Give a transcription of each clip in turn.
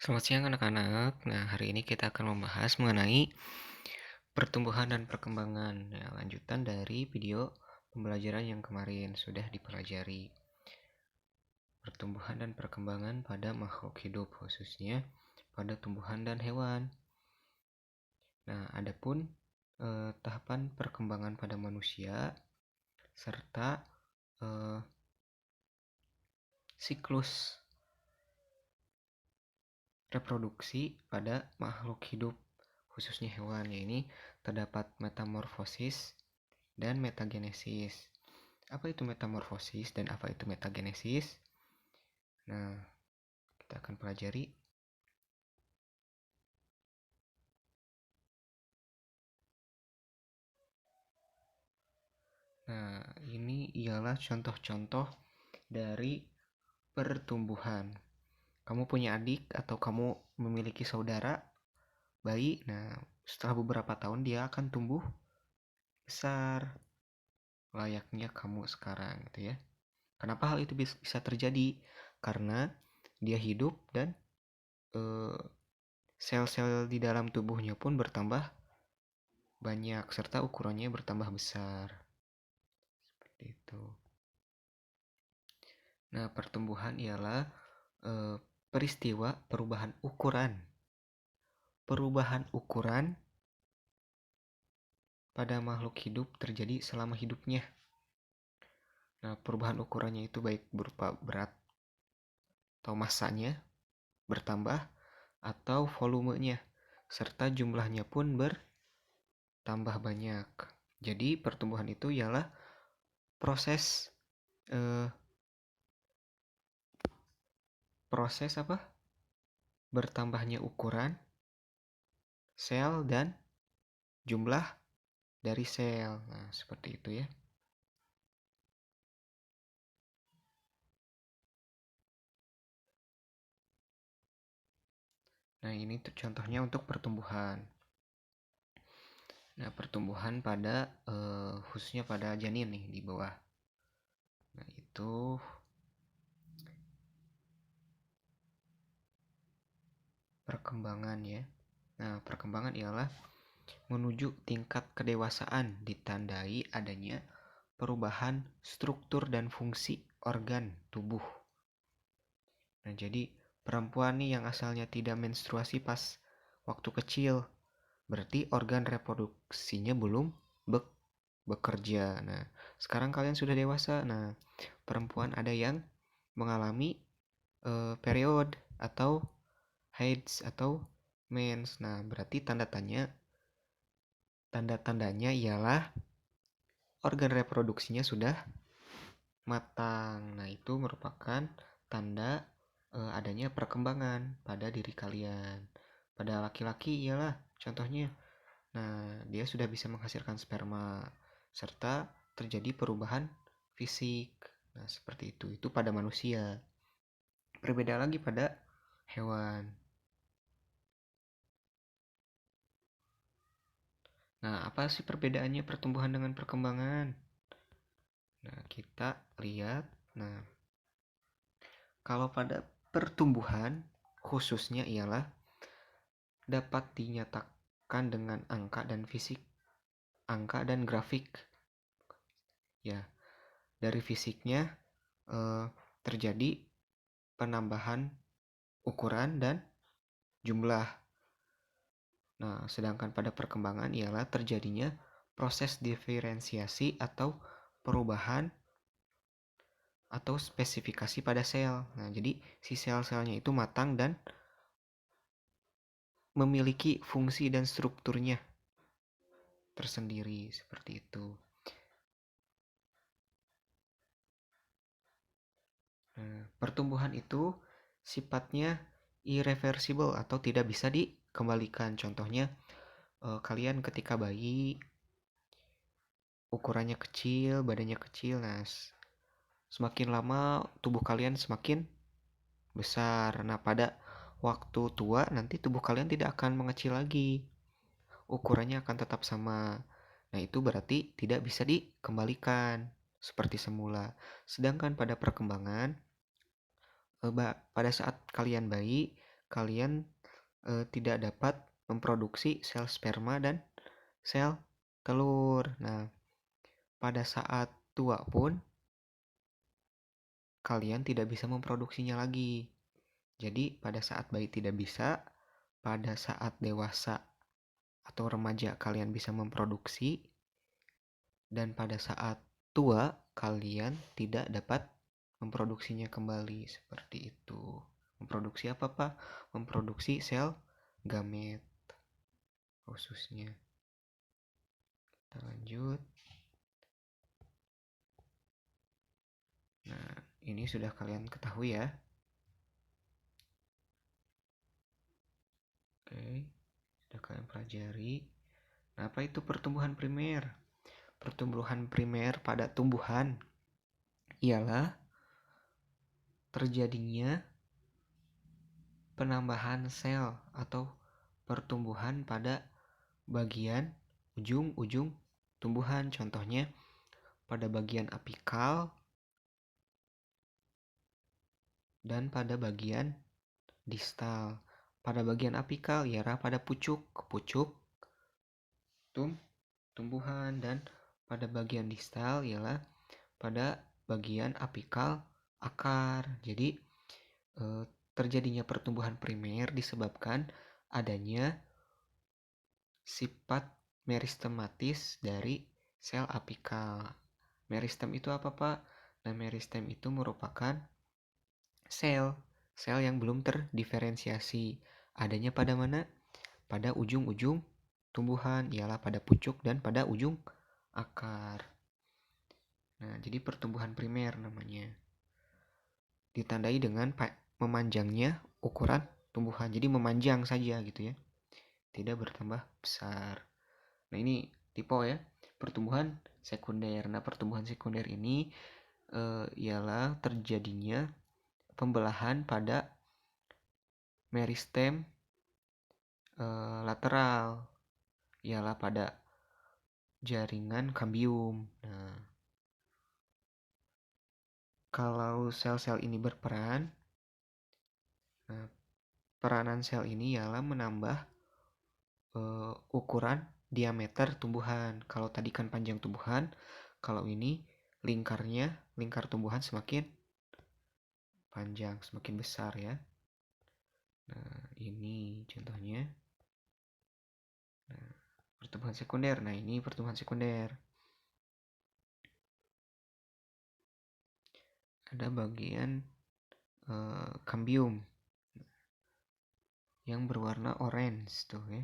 Selamat siang anak-anak. Nah, hari ini kita akan membahas mengenai pertumbuhan dan perkembangan. Ya, lanjutan dari video pembelajaran yang kemarin sudah dipelajari. Pertumbuhan dan perkembangan pada makhluk hidup, khususnya pada tumbuhan dan hewan. Nah, adapun tahapan perkembangan pada manusia serta eh, siklus reproduksi pada makhluk hidup khususnya hewan. Ya, ini terdapat metamorfosis dan metagenesis. Apa itu metamorfosis dan apa itu metagenesis? Nah, kita akan pelajari. Nah, ini ialah contoh-contoh dari pertumbuhan. Kamu punya adik atau kamu memiliki saudara bayi. Nah, setelah beberapa tahun dia akan tumbuh besar layaknya kamu sekarang gitu ya. Kenapa hal itu bisa terjadi? Karena dia hidup dan eh, sel-sel di dalam tubuhnya pun bertambah banyak serta ukurannya bertambah besar. Seperti itu. Nah, pertumbuhan ialah peristiwa perubahan ukuran. Perubahan ukuran pada makhluk hidup terjadi selama hidupnya. Nah, perubahan ukurannya itu baik berupa berat atau massanya bertambah atau volumenya serta jumlahnya pun bertambah banyak. Jadi, pertumbuhan itu ialah proses eh, proses apa? Bertambahnya ukuran sel dan jumlah dari sel. Nah, seperti itu ya. Nah, ini tuh contohnya untuk pertumbuhan. Nah, pertumbuhan pada khususnya pada janin nih di bawah. Nah, itu perkembangan ya. Nah, perkembangan ialah menuju tingkat kedewasaan ditandai adanya perubahan struktur dan fungsi organ tubuh. Nah, jadi perempuan nih yang asalnya tidak menstruasi pas waktu kecil, berarti organ reproduksinya belum bekerja. Nah, sekarang kalian sudah dewasa. Nah, perempuan ada yang mengalami period atau heids atau mens. Nah, berarti tanda-tandanya ialah organ reproduksinya sudah matang. Nah, itu merupakan tanda adanya perkembangan pada diri kalian. Pada laki-laki ialah contohnya. Nah, dia sudah bisa menghasilkan sperma serta terjadi perubahan fisik. Nah, seperti itu. Itu pada manusia. Berbeda lagi pada hewan. Nah, apa sih perbedaannya pertumbuhan dengan perkembangan? Nah, kita lihat. Nah, kalau pada pertumbuhan khususnya ialah dapat dinyatakan dengan angka dan fisik, angka dan grafik. Ya, dari fisiknya eh, terjadi penambahan ukuran dan jumlah. Nah, sedangkan pada perkembangan ialah terjadinya proses diferensiasi atau perubahan atau spesifikasi pada sel. Nah, jadi si sel-selnya itu matang dan memiliki fungsi dan strukturnya tersendiri seperti itu. Nah, pertumbuhan itu sifatnya irreversible atau tidak bisa dikembalikan. Contohnya, kalian ketika bayi ukurannya kecil, badannya kecil, nah semakin lama tubuh kalian semakin besar. Nah, pada waktu tua nanti tubuh kalian tidak akan mengecil lagi. Ukurannya akan tetap sama. Nah, itu berarti tidak bisa dikembalikan seperti semula. Sedangkan pada perkembangan, pada saat kalian bayi, kalian tidak dapat memproduksi sel sperma dan sel telur. Nah, pada saat tua pun kalian tidak bisa memproduksinya lagi. Jadi, pada saat bayi tidak bisa, pada saat dewasa atau remaja kalian bisa memproduksi, dan pada saat tua kalian tidak dapat memproduksinya kembali. Seperti itu. Memproduksi apa, Pak? Memproduksi sel gamet khususnya. Kita lanjut. Nah, ini sudah kalian ketahui ya. Oke, sudah kalian pelajari. Nah, apa itu pertumbuhan primer? Pertumbuhan primer pada tumbuhan ialah terjadinya penambahan sel atau pertumbuhan pada bagian ujung-ujung tumbuhan. Contohnya pada bagian apikal dan pada bagian distal. Pada bagian apikal ialah pada pucuk tumbuhan, dan pada bagian distal ialah pada bagian apikal akar. Jadi terjadinya pertumbuhan primer disebabkan adanya sifat meristematis dari sel apikal. Meristem itu apa, Pak? Nah, meristem itu merupakan sel yang belum terdiferensiasi. Adanya pada mana? Pada ujung-ujung tumbuhan, ialah pada pucuk dan pada ujung akar. Nah, jadi pertumbuhan primer namanya. Ditandai dengan memanjangnya ukuran tumbuhan. Jadi memanjang saja gitu ya. Tidak bertambah besar. Nah, ini tipe ya. Pertumbuhan sekunder. Nah, pertumbuhan sekunder ini ialah terjadinya pembelahan pada meristem lateral, ialah pada jaringan kambium. Nah, kalau sel-sel ini berperan, nah, peranan sel ini ialah menambah ukuran diameter tumbuhan. Kalau tadi kan panjang tumbuhan, kalau ini lingkar tumbuhan semakin panjang, semakin besar ya. Nah, ini contohnya. Nah, pertumbuhan sekunder. Nah, ini pertumbuhan sekunder. Ada bagian kambium yang berwarna orange tuh ya.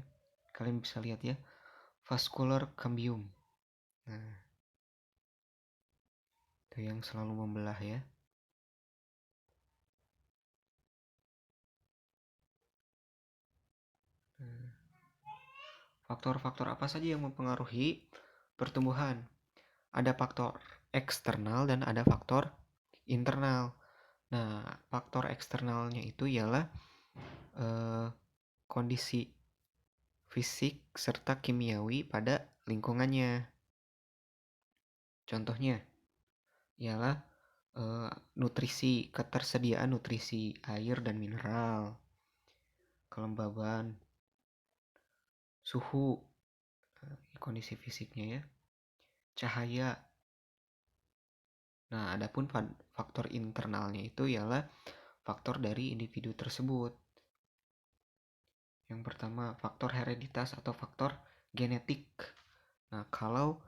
Kalian bisa lihat ya, vascular cambium. Nah, itu yang selalu membelah ya. Faktor-faktor apa saja yang mempengaruhi pertumbuhan? Ada faktor eksternal dan ada faktor internal. Nah, faktor eksternalnya itu ialah kondisi fisik serta kimiawi pada lingkungannya. Contohnya ialah nutrisi, ketersediaan nutrisi, air dan mineral, kelembaban, suhu, kondisi fisiknya ya, cahaya. Nah, adapun faktor internalnya itu ialah faktor dari individu tersebut. Yang pertama, faktor hereditas atau faktor genetik. Nah, kalau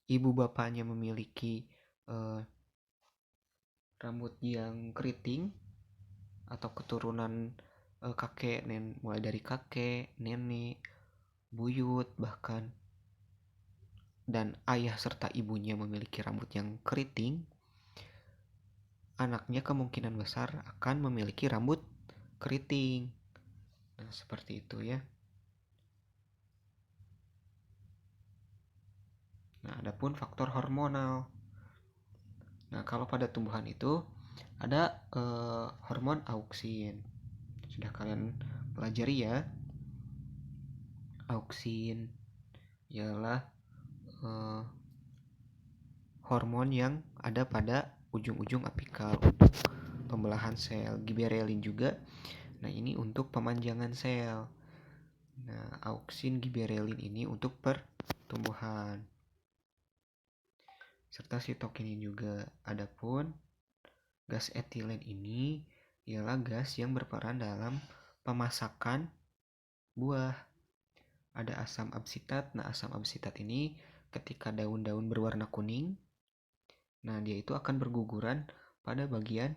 ibu bapaknya memiliki rambut yang keriting atau keturunan kakek, mulai dari kakek, nenek, buyut bahkan, dan ayah serta ibunya memiliki rambut yang keriting, anaknya kemungkinan besar akan memiliki rambut keriting. Nah, seperti itu ya. Nah, adapun faktor hormonal. Nah, kalau pada tumbuhan itu ada hormon auksin. Sudah kalian pelajari ya. Auksin ialah hormon yang ada pada ujung-ujung apikal untuk pembelahan sel. Giberellin juga Nah, ini untuk pemanjangan sel. Nah, auksin giberelin ini untuk pertumbuhan. Serta sitokinin juga. Adapun gas etilen ini ialah gas yang berperan dalam pemasakan buah. Ada asam absitat. Nah, asam absitat ini ketika daun-daun berwarna kuning, nah dia itu akan berguguran pada bagian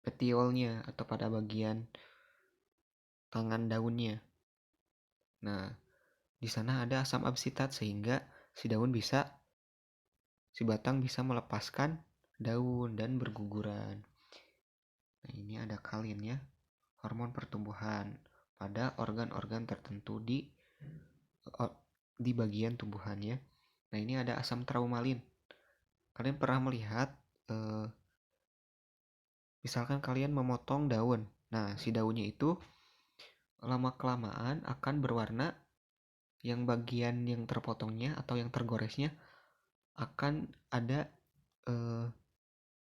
petiolnya atau pada bagian tangan daunnya. Nah, di sana ada asam absitat sehingga si batang bisa melepaskan daun dan berguguran. Nah, ini ada kalin ya, hormon pertumbuhan pada organ-organ tertentu di bagian tumbuhannya. Nah, ini ada asam traumalin. Kalian pernah melihat misalkan kalian memotong daun. Nah, si daunnya itu lama-kelamaan akan berwarna, yang bagian yang terpotongnya atau yang tergoresnya akan ada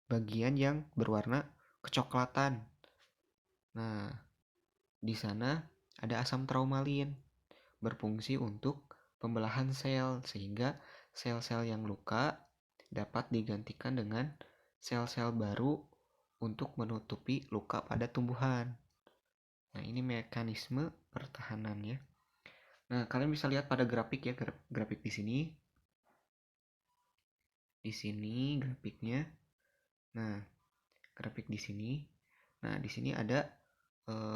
bagian yang berwarna kecoklatan. Nah, di sana ada asam traumalin berfungsi untuk pembelahan sel sehingga sel-sel yang luka dapat digantikan dengan sel-sel baru untuk menutupi luka pada tumbuhan. Nah, ini mekanisme pertahanannya. Nah, kalian bisa lihat pada grafik ya, grafik di sini. Di sini grafiknya. Nah, grafik di sini. Nah, di sini ada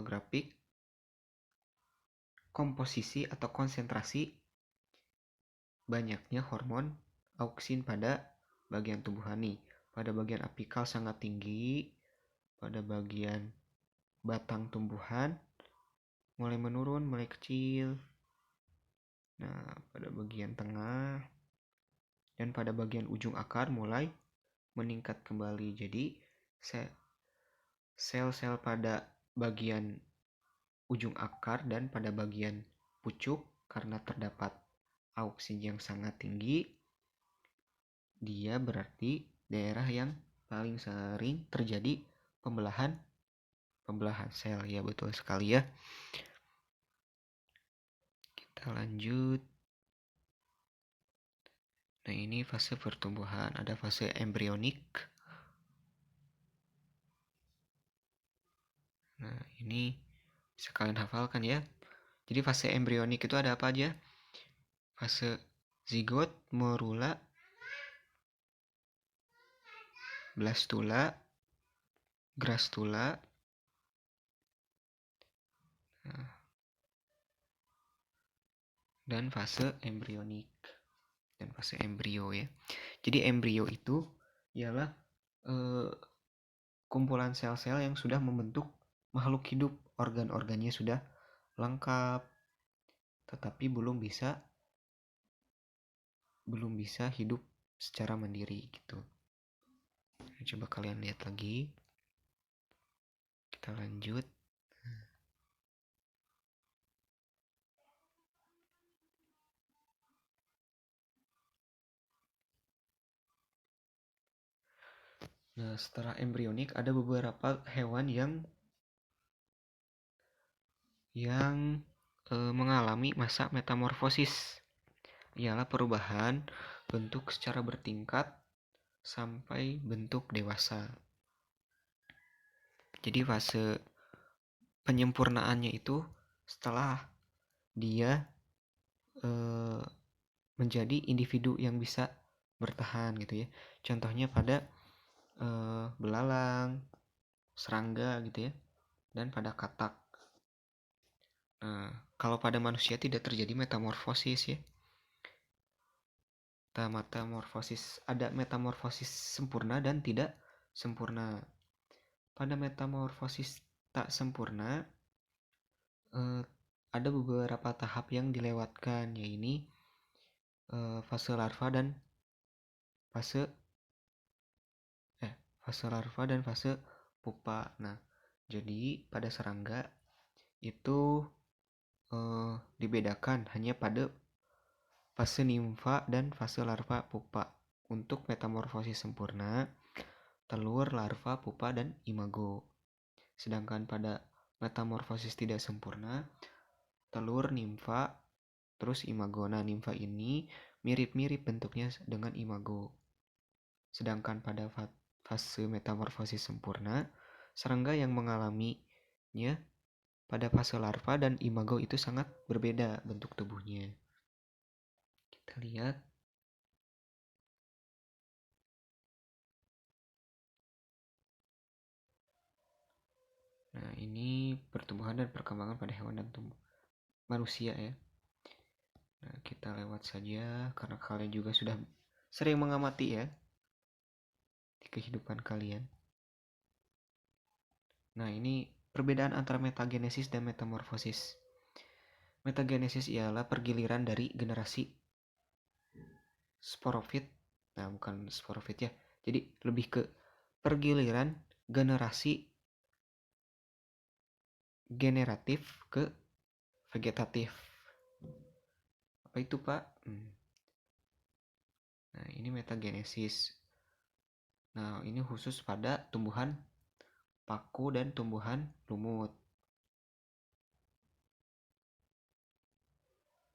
grafik komposisi atau konsentrasi banyaknya hormon auksin pada bagian tumbuhan nih. Pada bagian apikal sangat tinggi, pada bagian batang tumbuhan mulai menurun, mulai kecil. Nah, pada bagian tengah dan pada bagian ujung akar mulai meningkat kembali. Jadi, sel-sel pada bagian ujung akar dan pada bagian pucuk karena terdapat auksin yang sangat tinggi, dia berarti daerah yang paling sering terjadi pembelahan sel. Ya, betul sekali ya. Kita lanjut. Nah, ini fase pertumbuhan. Ada fase embrionik. Nah, ini bisa kalian hafalkan ya. Jadi fase embrionik itu ada apa aja? Fase zigot, morula, blastula, grastula. Nah, dan fase embrionik dan fase embrio ya. Jadi embrio itu ialah kumpulan sel-sel yang sudah membentuk makhluk hidup, organ-organnya sudah lengkap, tetapi belum bisa hidup secara mandiri gitu. Coba kalian lihat lagi. Kita lanjut. Nah, setelah embrionik ada beberapa hewan yang mengalami masa metamorfosis. Ialah perubahan bentuk secara bertingkat sampai bentuk dewasa. Jadi fase penyempurnaannya itu setelah dia menjadi individu yang bisa bertahan gitu ya. Contohnya pada belalang, serangga gitu ya, dan pada katak. Nah, kalau pada manusia tidak terjadi metamorfosis ya. Ada metamorfosis sempurna dan tidak sempurna. Pada metamorfosis tak sempurna ada beberapa tahap yang dilewatkan, yaitu fase larva dan fase pupa. Nah, jadi pada serangga itu dibedakan hanya pada fase nimfa dan fase larva pupa. Untuk metamorfosis sempurna, telur, larva, pupa, dan imago. Sedangkan pada metamorfosis tidak sempurna, telur, nimfa, terus imago. Nah, nimfa ini mirip-mirip bentuknya dengan imago. Sedangkan pada fase metamorfosis sempurna, serangga yang mengalaminya pada fase larva dan imago itu sangat berbeda bentuk tubuhnya. Kita lihat. Nah, ini pertumbuhan dan perkembangan pada hewan dan manusia ya. Nah, kita lewat saja karena kalian juga sudah sering mengamati ya di kehidupan kalian. Nah, ini perbedaan antara metagenesis dan metamorfosis. Metagenesis ialah pergiliran dari generasi sporofit. Nah, bukan sporofit ya. Jadi lebih ke pergiliran generasi generatif ke vegetatif. Apa itu, Pak? Nah, ini metagenesis. Nah, ini khusus pada tumbuhan paku dan tumbuhan lumut.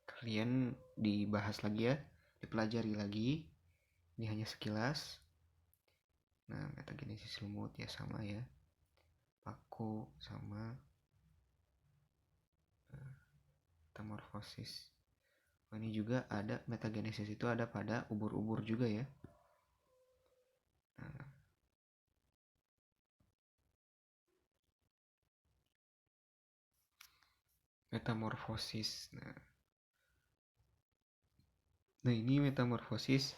Kalian dibahas lagi ya, dipelajari lagi. Ini hanya sekilas. Nah, metagenesis lumut ya sama ya. Paku sama metamorfosis. Ini juga ada metagenesis itu ada pada ubur-ubur juga ya. Nah, metamorfosis. Nah, ini metamorfosis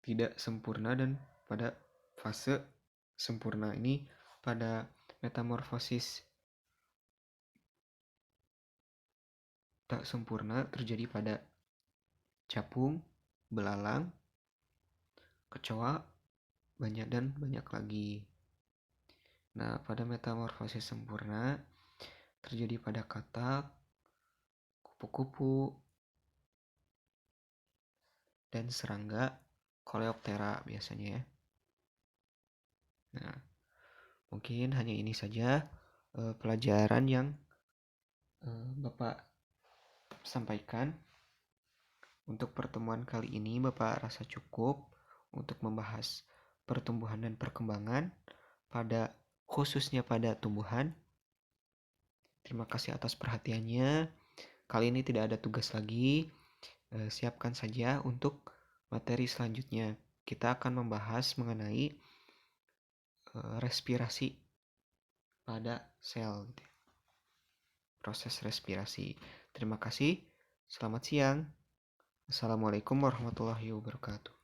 tidak sempurna dan pada fase sempurna ini pada metamorfosis tak sempurna terjadi pada capung, belalang, kecoa, banyak dan banyak lagi. Nah, pada metamorfosis sempurna terjadi pada katak, kupu-kupu, dan serangga Coleoptera biasanya ya. Nah, mungkin hanya ini saja pelajaran yang Bapak sampaikan. Untuk pertemuan kali ini Bapak rasa cukup untuk membahas pertumbuhan dan perkembangan khususnya pada tumbuhan. Terima kasih atas perhatiannya. Kali ini tidak ada tugas lagi. Siapkan saja untuk materi selanjutnya. Kita akan membahas mengenai respirasi pada sel. Proses respirasi. Terima kasih. Selamat siang. Assalamualaikum warahmatullahi wabarakatuh.